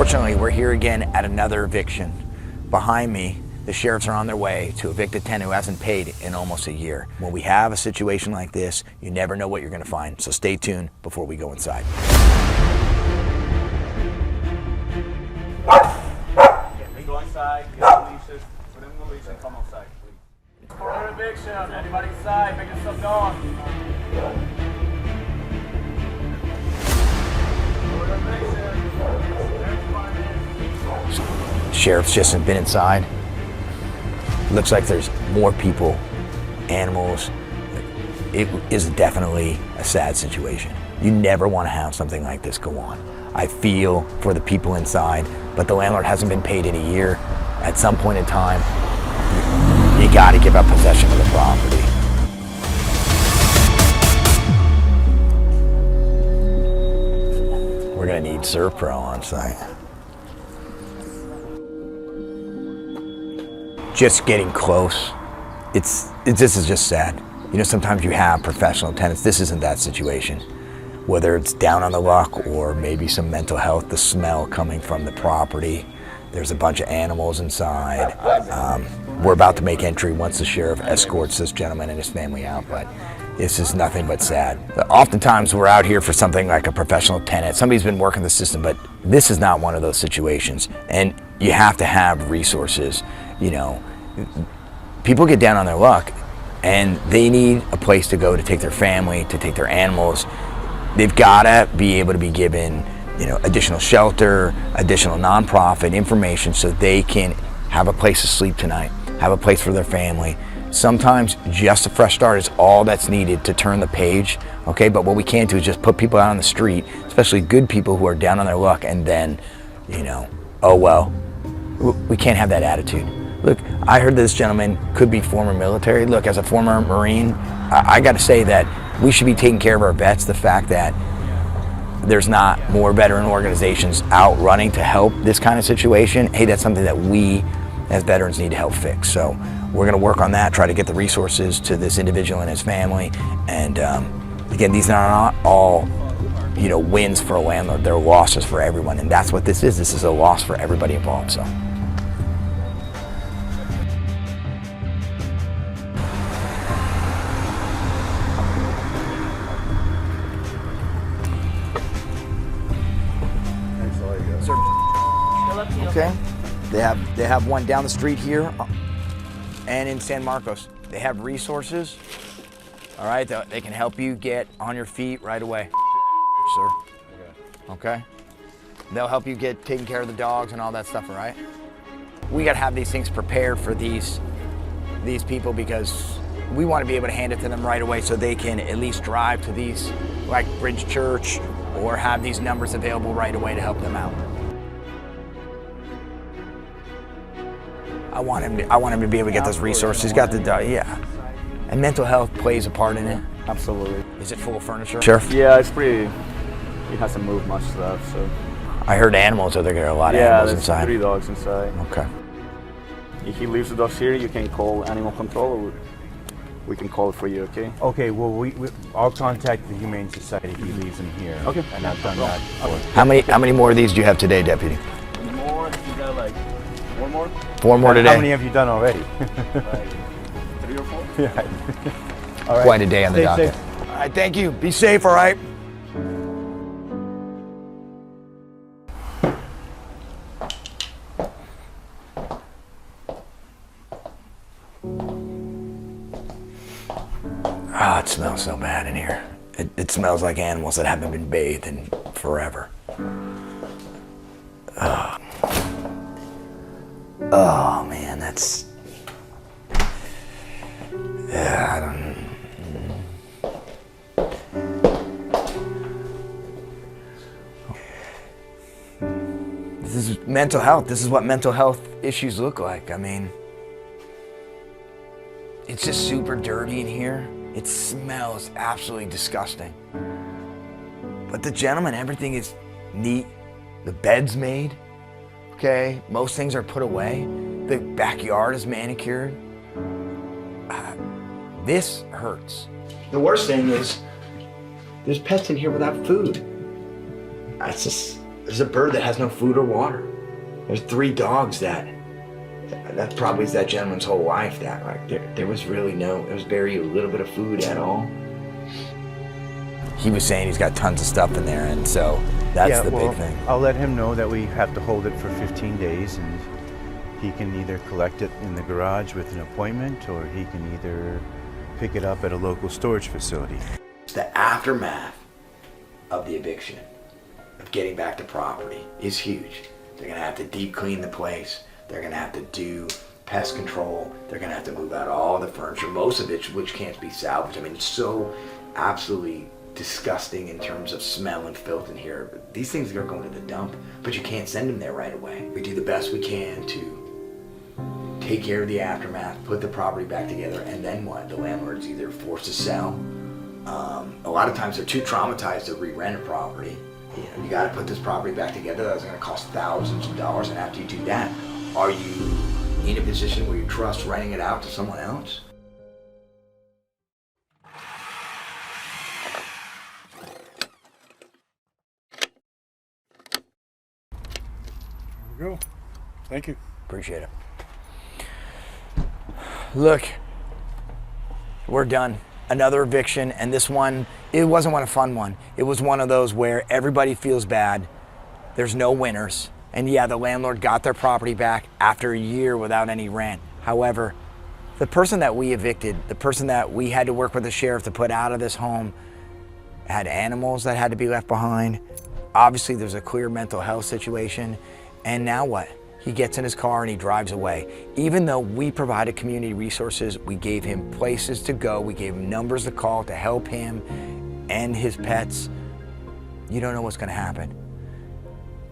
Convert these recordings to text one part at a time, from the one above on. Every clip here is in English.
Unfortunately, we're here again at another eviction. Behind me, the sheriffs are on their way to evict a tenant who hasn't paid in almost a year. When we have a situation like this, you never know what you're going to find, so stay tuned before we go inside. We go inside, get the leashes, put them in the leash and come outside, please. For eviction, anybody inside, make yourself known. Sheriff's just been inside. Looks like there's more people, animals. It is definitely a sad situation. You never want to have something like this go on. I feel for the people inside, but the landlord hasn't been paid in a year. At some point in time, you got to give up possession of the property. We're going to need Serpro on site. Just getting close. This is just sad. You know, sometimes you have professional tenants. This isn't that situation. Whether it's down on the luck or maybe some mental health, the smell coming from the property. There's a bunch of animals inside. We're about to make entry once the sheriff escorts this gentleman and his family out, but this is nothing but sad. Oftentimes we're out here for something like a professional tenant. Somebody's been working the system, but this is not one of those situations. And you have to have resources. You know, people get down on their luck and they need a place to go to take their family, to take their animals. They've got to be able to be given, you know, additional shelter, additional nonprofit information so they can have a place to sleep tonight, have a place for their family. Sometimes just a fresh start is all that's needed to turn the page, okay? But what we can't do is just put people out on the street, especially good people who are down on their luck, and then, you know, oh well, we can't have that attitude. Look, I heard this gentleman could be former military. Look, as a former Marine, I got to say that we should be taking care of our vets. The fact that there's not more veteran organizations out running to help this kind of situation, hey, that's something that we as veterans need to help fix. So we're going to work on that, try to get the resources to this individual and his family. And again, these are not all, you know, wins for a landlord. They're losses for everyone, and that's what this is. This is a loss for everybody involved. So. Okay, they have one down the street here and in San Marcos. They have resources, all right, they can help you get on your feet right away, sir. Okay? They'll help you get taking care of the dogs and all that stuff, all right? We got to have these things prepared for these people because we want to be able to hand it to them right away so they can at least drive to these, like Bridge Church, or have these numbers available right away to help them out. I want him to be able to get those resources. He's got the, yeah. And mental health plays a part in it. Absolutely. Is it full of furniture? Sheriff? Yeah, it's pretty, he hasn't moved much stuff, so. I heard animals, so there are a lot of animals inside. Yeah, there's 3 dogs inside. Okay. If he leaves the dogs here, you can call animal control, or we can call it for you, okay? Okay, well, I'll contact the Humane Society if he leaves them here. Okay. And I've done that before. How many more of these do you have today, Deputy? More, you got like 4 more? 4 more today? How many have you done already? Like 3 or 4? Yeah. All right. Quite a day on the Stay docket. safe. All right, thank you. Be safe, all right? Ah, it smells so bad in here. It smells like animals that haven't been bathed in forever. Oh man, that's... Yeah, I don't... This is mental health. This is what mental health issues look like. I mean, it's just super dirty in here. It smells absolutely disgusting. But the gentleman, everything is neat. The bed's made, okay? Most things are put away. The backyard is manicured. This hurts. The worst thing is there's pets in here without food. That's just, There's a bird that has no food or water. There's 3 dogs that probably is that gentleman's whole life, that like there was really no, there was very little bit of food at all. He was saying he's got tons of stuff in there, and so that's the big thing. I'll let him know that we have to hold it for 15 days, and he can either collect it in the garage with an appointment, or he can either pick it up at a local storage facility. The aftermath of the eviction, of getting back the property, is huge. They're gonna have to deep clean the place. They're gonna have to do pest control. They're gonna have to move out all the furniture, most of it which can't be salvaged. I mean, it's so absolutely disgusting in terms of smell and filth in here. These things are going to the dump, but you can't send them there right away. We do the best we can to take care of the aftermath, put the property back together, and then what? The landlord's either forced to sell. A lot of times they're too traumatized to re-rent a property. You know, you got to put this property back together. That's going to cost thousands of dollars, and after you do that, are you in a position where you trust renting it out to someone else? There we go. Thank you. Appreciate it. Look, we're done. Another eviction, and this one, it wasn't a fun one. It was one of those where everybody feels bad. There's no winners. And yeah, the landlord got their property back after a year without any rent. However, the person that we evicted, the person that we had to work with the sheriff to put out of this home, had animals that had to be left behind. Obviously, there's a clear mental health situation. And now what? He gets in his car and he drives away. Even though we provided community resources, we gave him places to go, we gave him numbers to call to help him and his pets, you don't know what's gonna happen.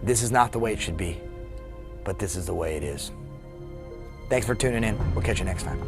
This is not the way it should be, but this is the way it is. Thanks for tuning in. We'll catch you next time.